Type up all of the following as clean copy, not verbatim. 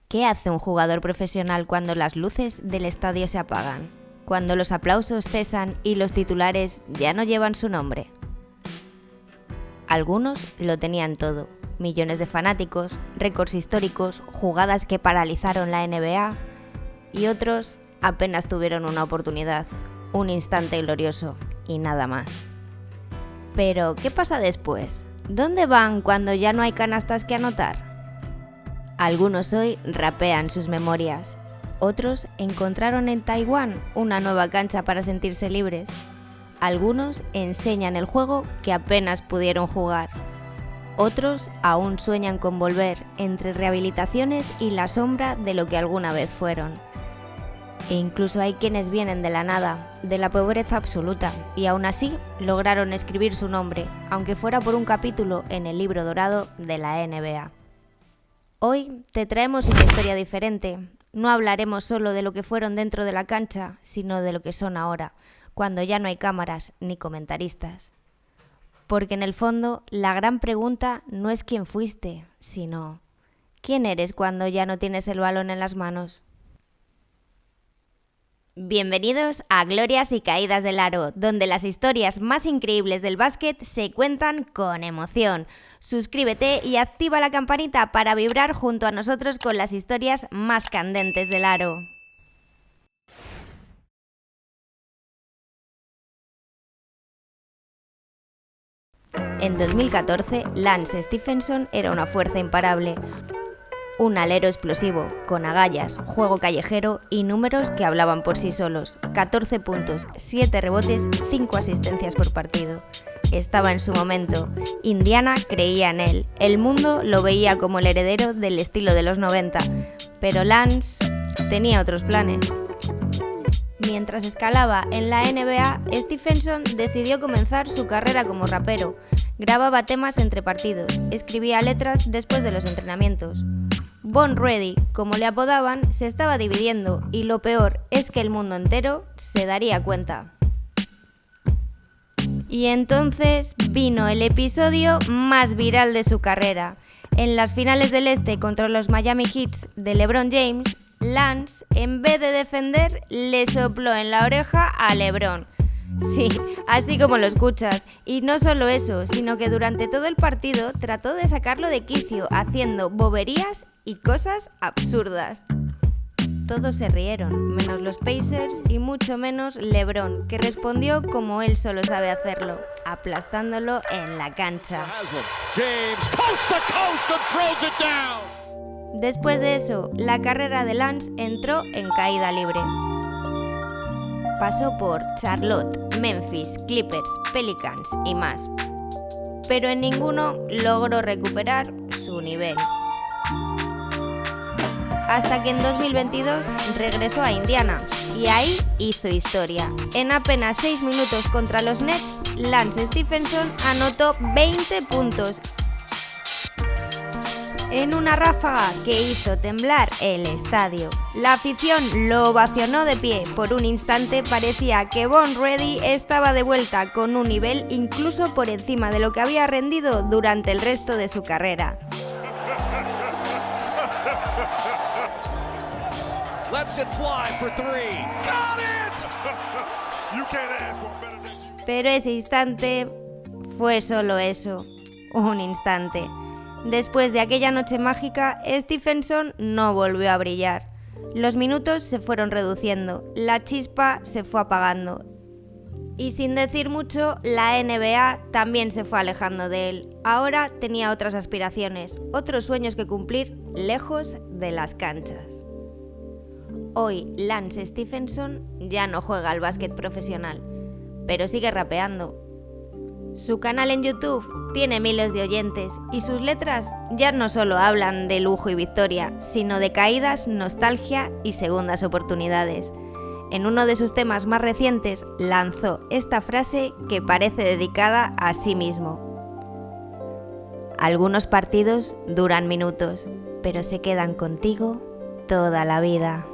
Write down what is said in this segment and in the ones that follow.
¿Qué hace un jugador profesional cuando las luces del estadio se apagan? Cuando los aplausos cesan y los titulares ya no llevan su nombre. Algunos lo tenían todo: millones de fanáticos, récords históricos, jugadas que paralizaron la NBA, y otros apenas tuvieron una oportunidad, un instante glorioso y nada más. Pero, ¿qué pasa después? ¿Dónde van cuando ya no hay canastas que anotar? Algunos hoy rapean sus memorias, otros encontraron en Taiwán una nueva cancha para sentirse libres. Algunos enseñan el juego que apenas pudieron jugar. Otros aún sueñan con volver entre rehabilitaciones y la sombra de lo que alguna vez fueron. E incluso hay quienes vienen de la nada, de la pobreza absoluta, y aún así lograron escribir su nombre, aunque fuera por un capítulo en el libro dorado de la NBA. Hoy te traemos una historia diferente. No hablaremos solo de lo que fueron dentro de la cancha, sino de lo que son ahora, cuando ya no hay cámaras ni comentaristas. Porque en el fondo, la gran pregunta no es quién fuiste, sino ¿quién eres cuando ya no tienes el balón en las manos? Bienvenidos a Glorias y Caídas del Aro, donde las historias más increíbles del básquet se cuentan con emoción. Suscríbete y activa la campanita para vibrar junto a nosotros con las historias más candentes del aro. En 2014, Lance Stephenson era una fuerza imparable. Un alero explosivo, con agallas, juego callejero y números que hablaban por sí solos. 14 puntos, 7 rebotes, 5 asistencias por partido. Estaba en su momento. Indiana creía en él. El mundo lo veía como el heredero del estilo de los 90. Pero Lance tenía otros planes. Mientras escalaba en la NBA, Stephenson decidió comenzar su carrera como rapero. Grababa temas entre partidos, escribía letras después de los entrenamientos. Born Ready, como le apodaban, se estaba dividiendo, y lo peor es que el mundo entero se daría cuenta. Y entonces vino el episodio más viral de su carrera. En las finales del Este contra los Miami Heat de LeBron James, Lance, en vez de defender, le sopló en la oreja a LeBron. Sí, así como lo escuchas. Y no solo eso, sino que durante todo el partido trató de sacarlo de quicio, haciendo boberías y cosas absurdas. Todos se rieron, menos los Pacers y mucho menos LeBron, que respondió como él solo sabe hacerlo, aplastándolo en la cancha. Después de eso, la carrera de Lance entró en caída libre. Pasó por Charlotte, Memphis, Clippers, Pelicans y más. Pero en ninguno logró recuperar su nivel. Hasta que en 2022 regresó a Indiana y ahí hizo historia. En apenas 6 minutos contra los Nets, Lance Stephenson anotó 20 puntos en una ráfaga que hizo temblar el estadio. La afición lo ovacionó de pie. Por un instante parecía que Born Ready estaba de vuelta con un nivel incluso por encima de lo que había rendido durante el resto de su carrera. Pero ese instante fue solo eso, un instante. Después de aquella noche mágica, Stephenson no volvió a brillar. Los minutos se fueron reduciendo, la chispa se fue apagando. Y sin decir mucho, la NBA también se fue alejando de él. Ahora tenía otras aspiraciones, otros sueños que cumplir lejos de las canchas. Hoy Lance Stephenson ya no juega al básquet profesional, pero sigue rapeando. Su canal en YouTube tiene miles de oyentes y sus letras ya no solo hablan de lujo y victoria, sino de caídas, nostalgia y segundas oportunidades. En uno de sus temas más recientes lanzó esta frase que parece dedicada a sí mismo. Algunos partidos duran minutos, pero se quedan contigo toda la vida.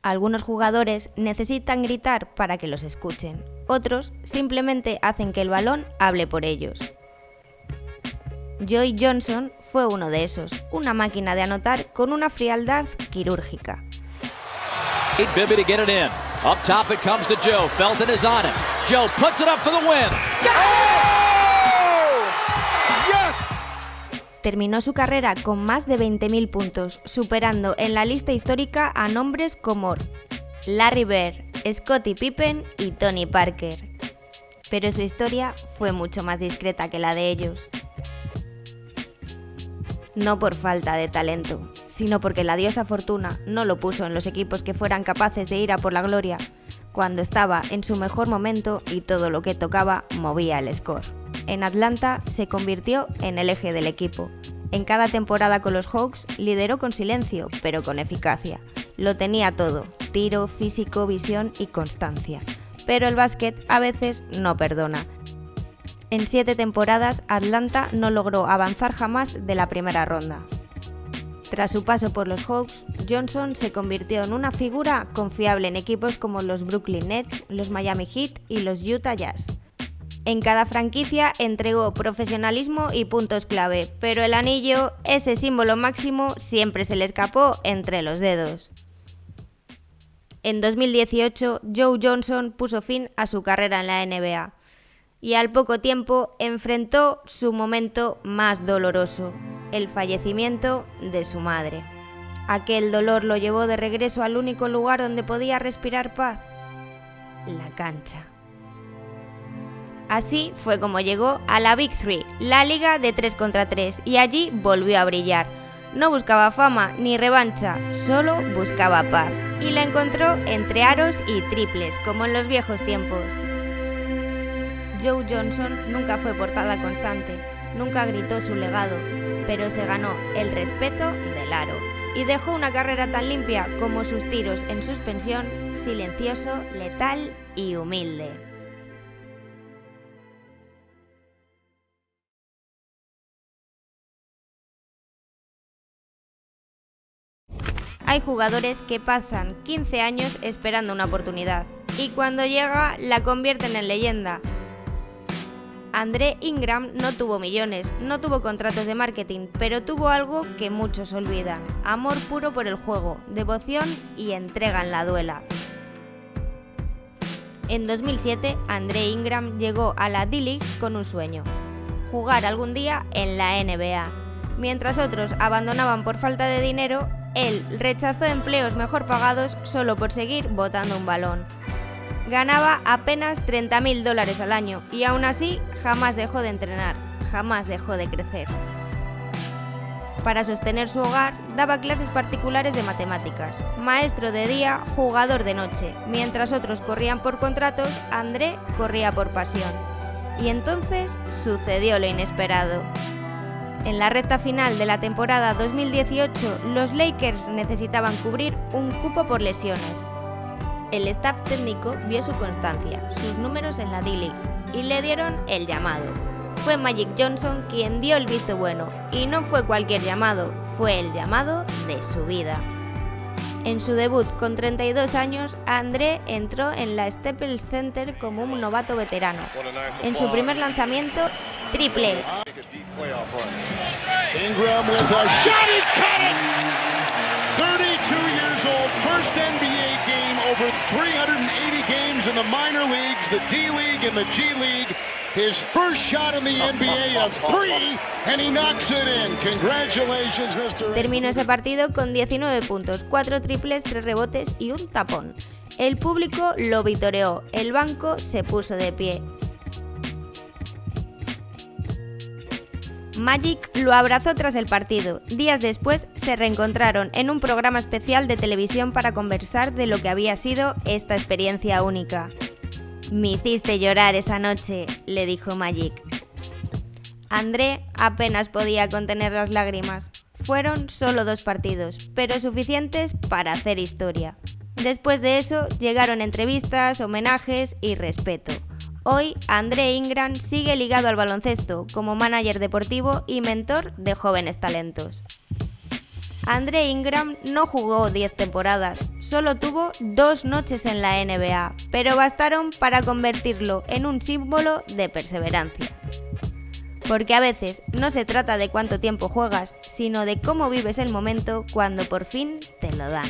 Algunos jugadores necesitan gritar para que los escuchen. Otros simplemente hacen que el balón hable por ellos. Joey Johnson fue uno de esos, una máquina de anotar con una frialdad quirúrgica. Bibby to get it in. Up top it comes to Joe. Felton is on it. Joe puts it up for the win. Oh! Yes! Terminó su carrera con más de 20.000 puntos, superando en la lista histórica a nombres como Larry Bird, Scottie Pippen y Tony Parker. Pero su historia fue mucho más discreta que la de ellos. No por falta de talento, sino porque la diosa Fortuna no lo puso en los equipos que fueran capaces de ir a por la gloria, cuando estaba en su mejor momento y todo lo que tocaba movía el score. En Atlanta se convirtió en el eje del equipo. En cada temporada con los Hawks lideró con silencio, pero con eficacia. Lo tenía todo: tiro, físico, visión y constancia. Pero el básquet a veces no perdona. En 7 temporadas, Atlanta no logró avanzar jamás de la primera ronda. Tras su paso por los Hawks, Johnson se convirtió en una figura confiable en equipos como los Brooklyn Nets, los Miami Heat y los Utah Jazz. En cada franquicia entregó profesionalismo y puntos clave, pero el anillo, ese símbolo máximo, siempre se le escapó entre los dedos. En 2018, Joe Johnson puso fin a su carrera en la NBA. Y al poco tiempo enfrentó su momento más doloroso, el fallecimiento de su madre. Aquel dolor lo llevó de regreso al único lugar donde podía respirar paz: la cancha. Así fue como llegó a la Big Three, la liga de 3 contra 3, y allí volvió a brillar. No buscaba fama ni revancha, solo buscaba paz, y la encontró entre aros y triples, como en los viejos tiempos. Joe Johnson nunca fue portada constante, nunca gritó su legado, pero se ganó el respeto del aro y dejó una carrera tan limpia como sus tiros en suspensión, silencioso, letal y humilde. Hay jugadores que pasan 15 años esperando una oportunidad y cuando llega la convierten en leyenda. André Ingram no tuvo millones, no tuvo contratos de marketing, pero tuvo algo que muchos olvidan: amor puro por el juego, devoción y entrega en la duela. En 2007, André Ingram llegó a la D-League con un sueño: jugar algún día en la NBA. Mientras otros abandonaban por falta de dinero, él rechazó empleos mejor pagados solo por seguir botando un balón. Ganaba apenas $30.000 al año y aún así jamás dejó de entrenar, jamás dejó de crecer. Para sostener su hogar, daba clases particulares de matemáticas. Maestro de día, jugador de noche. Mientras otros corrían por contratos, André corría por pasión. Y entonces sucedió lo inesperado. En la recta final de la temporada 2018, los Lakers necesitaban cubrir un cupo por lesiones. El staff técnico vio su constancia, sus números en la D-League, y le dieron el llamado. Fue Magic Johnson quien dio el visto bueno, y no fue cualquier llamado, fue el llamado de su vida. En su debut con 32 años, André entró en la Staples Center como un novato veterano. En su primer lanzamiento, triple. Ingram with a shot, he cut it! 32 years old, first NBA game, over 380 games in the minor leagues, the D-League and the G-League. His first shot in the NBA, a 3, and he knocks it in. Congratulations, Mr. Terminó ese partido con 19 puntos, 4 triples, 3 rebotes y un tapón. El público lo vitoreó, el banco se puso de pie. Magic lo abrazó tras el partido. Días después se reencontraron en un programa especial de televisión para conversar de lo que había sido esta experiencia única. «Me hiciste llorar esa noche», le dijo Magic. André apenas podía contener las lágrimas. Fueron solo 2 partidos, pero suficientes para hacer historia. Después de eso llegaron entrevistas, homenajes y respeto. Hoy, André Ingram sigue ligado al baloncesto como manager deportivo y mentor de jóvenes talentos. Andre Ingram no jugó 10 temporadas, solo tuvo 2 noches en la NBA, pero bastaron para convertirlo en un símbolo de perseverancia. Porque a veces no se trata de cuánto tiempo juegas, sino de cómo vives el momento cuando por fin te lo dan.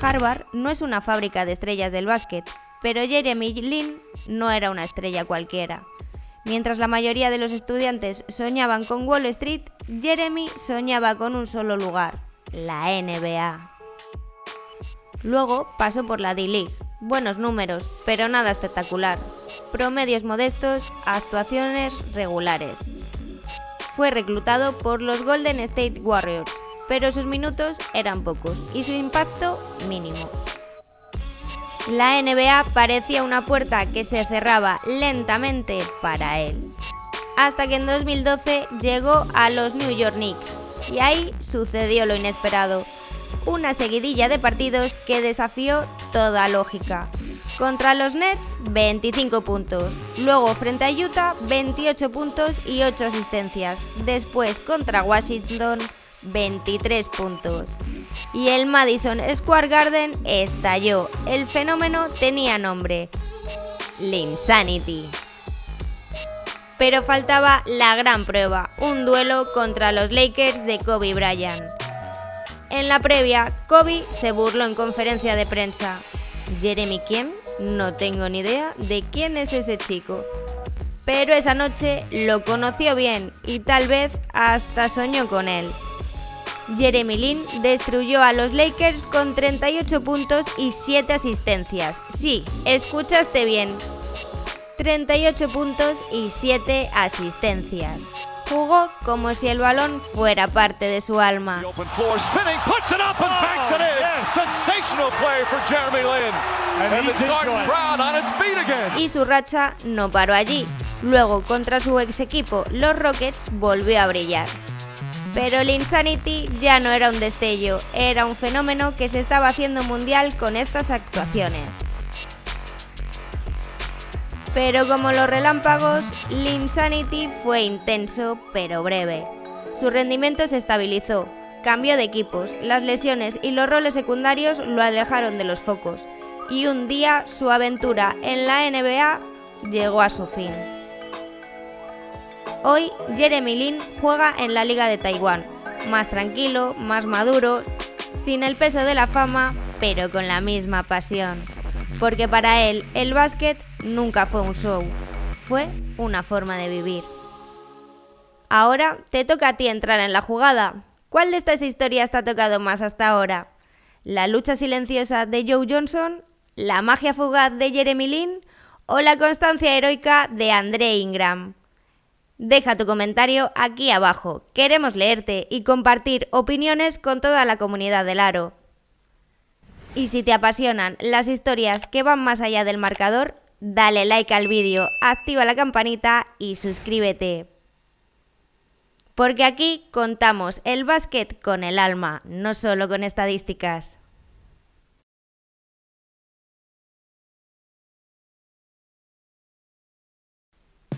Harvard no es una fábrica de estrellas del básquet, pero Jeremy Lin no era una estrella cualquiera. Mientras la mayoría de los estudiantes soñaban con Wall Street, Jeremy soñaba con un solo lugar, la NBA. Luego pasó por la D-League, buenos números, pero nada espectacular, promedios modestos, actuaciones regulares. Fue reclutado por los Golden State Warriors, pero sus minutos eran pocos y su impacto mínimo. La NBA parecía una puerta que se cerraba lentamente para él, hasta que en 2012 llegó a los New York Knicks y ahí sucedió lo inesperado, una seguidilla de partidos que desafió toda lógica. Contra los Nets, 25 puntos, luego frente a Utah, 28 puntos y 8 asistencias, después contra Washington, 23 puntos. Y el Madison Square Garden estalló. El fenómeno tenía nombre: Linsanity. Pero faltaba la gran prueba, un duelo contra los Lakers de Kobe Bryant. En la previa, Kobe se burló en conferencia de prensa. ¿Jeremy quién? No tengo ni idea de quién es ese chico. Pero esa noche lo conoció bien y tal vez hasta soñó con él. Jeremy Lin destruyó a los Lakers con 38 puntos y 7 asistencias. Sí, escuchaste bien. 38 puntos y 7 asistencias. Jugó como si el balón fuera parte de su alma. Y su racha no paró allí. Luego, contra su ex equipo, los Rockets, volvió a brillar. Pero Linsanity ya no era un destello, era un fenómeno que se estaba haciendo mundial con estas actuaciones. Pero como los relámpagos, Linsanity fue intenso pero breve. Su rendimiento se estabilizó, cambió de equipos, las lesiones y los roles secundarios lo alejaron de los focos, y un día su aventura en la NBA llegó a su fin. Hoy Jeremy Lin juega en la Liga de Taiwán, más tranquilo, más maduro, sin el peso de la fama, pero con la misma pasión. Porque para él el básquet nunca fue un show, fue una forma de vivir. Ahora te toca a ti entrar en la jugada. ¿Cuál de estas historias te ha tocado más hasta ahora? ¿La lucha silenciosa de Joe Johnson? ¿La magia fugaz de Jeremy Lin? ¿O la constancia heroica de Andre Ingram? Deja tu comentario aquí abajo, queremos leerte y compartir opiniones con toda la comunidad del Aro. Y si te apasionan las historias que van más allá del marcador, dale like al vídeo, activa la campanita y suscríbete. Porque aquí contamos el básquet con el alma, no solo con estadísticas.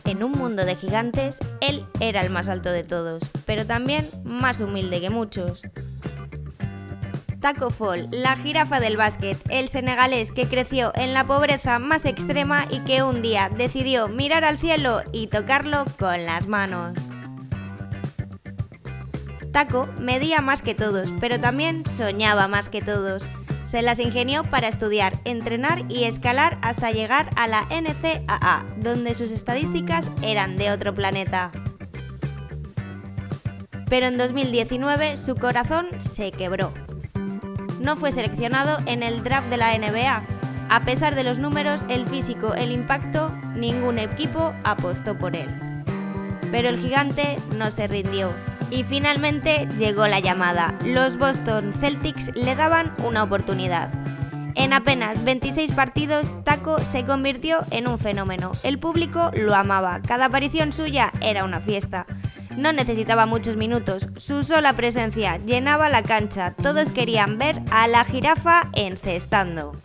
En un mundo de gigantes, él era el más alto de todos, pero también más humilde que muchos. Taco Fall, la jirafa del básquet, el senegalés que creció en la pobreza más extrema y que un día decidió mirar al cielo y tocarlo con las manos. Taco medía más que todos, pero también soñaba más que todos. Se las ingenió para estudiar, entrenar y escalar hasta llegar a la NCAA, donde sus estadísticas eran de otro planeta. Pero en 2019 su corazón se quebró. No fue seleccionado en el draft de la NBA. A pesar de los números, el físico, el impacto, ningún equipo apostó por él. Pero el gigante no se rindió. Y finalmente llegó la llamada. Los Boston Celtics le daban una oportunidad. En apenas 26 partidos, Taco se convirtió en un fenómeno. El público lo amaba. Cada aparición suya era una fiesta. No necesitaba muchos minutos. Su sola presencia llenaba la cancha. Todos querían ver a la jirafa encestando.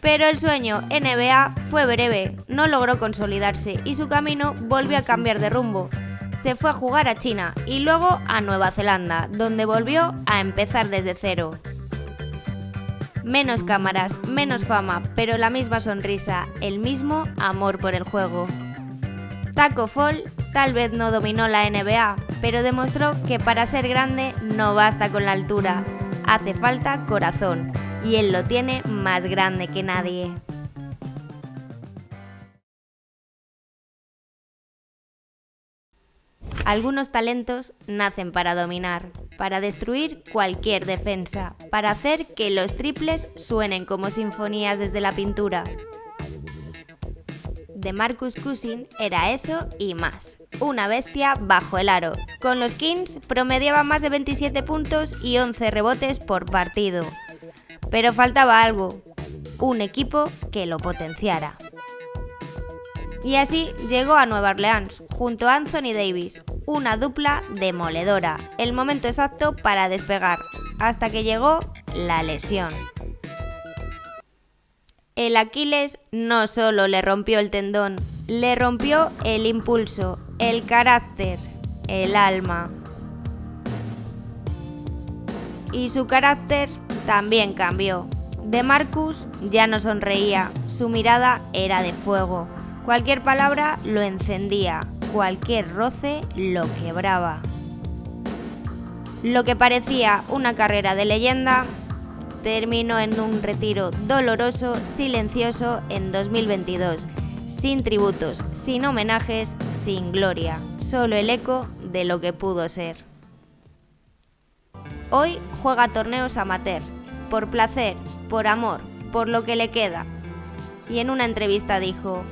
Pero el sueño NBA fue breve, no logró consolidarse y su camino volvió a cambiar de rumbo. Se fue a jugar a China y luego a Nueva Zelanda, donde volvió a empezar desde cero. Menos cámaras, menos fama, pero la misma sonrisa, el mismo amor por el juego. Tacko Fall tal vez no dominó la NBA, pero demostró que para ser grande no basta con la altura, hace falta corazón, y él lo tiene más grande que nadie. Algunos talentos nacen para dominar, para destruir cualquier defensa, para hacer que los triples suenen como sinfonías desde la pintura. DeMarcus Cousins era eso y más, una bestia bajo el aro. Con los Kings promediaba más de 27 puntos y 11 rebotes por partido. Pero faltaba algo, un equipo que lo potenciara. Y así llegó a Nueva Orleans, junto a Anthony Davis, una dupla demoledora, el momento exacto para despegar, hasta que llegó la lesión. El Aquiles no solo le rompió el tendón, le rompió el impulso, el carácter, el alma. Y su carácter también cambió. DeMarcus ya no sonreía, su mirada era de fuego. Cualquier palabra lo encendía, cualquier roce lo quebraba. Lo que parecía una carrera de leyenda terminó en un retiro doloroso, silencioso en 2022, sin tributos, sin homenajes, sin gloria, solo el eco de lo que pudo ser. Hoy juega torneos amateur, por placer, por amor, por lo que le queda. Y en una entrevista dijo: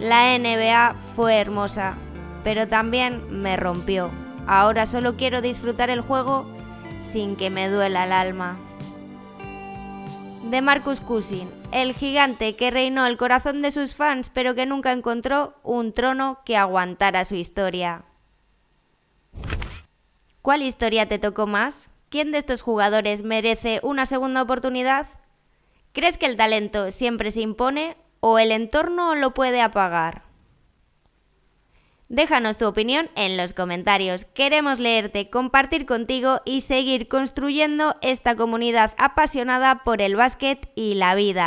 "La NBA fue hermosa, pero también me rompió. Ahora solo quiero disfrutar el juego sin que me duela el alma". DeMarcus Cousins, el gigante que reinó el corazón de sus fans, pero que nunca encontró un trono que aguantara su historia. ¿Cuál historia te tocó más? ¿Quién de estos jugadores merece una segunda oportunidad? ¿Crees que el talento siempre se impone o el entorno lo puede apagar? Déjanos tu opinión en los comentarios. Queremos leerte, compartir contigo y seguir construyendo esta comunidad apasionada por el básquet y la vida.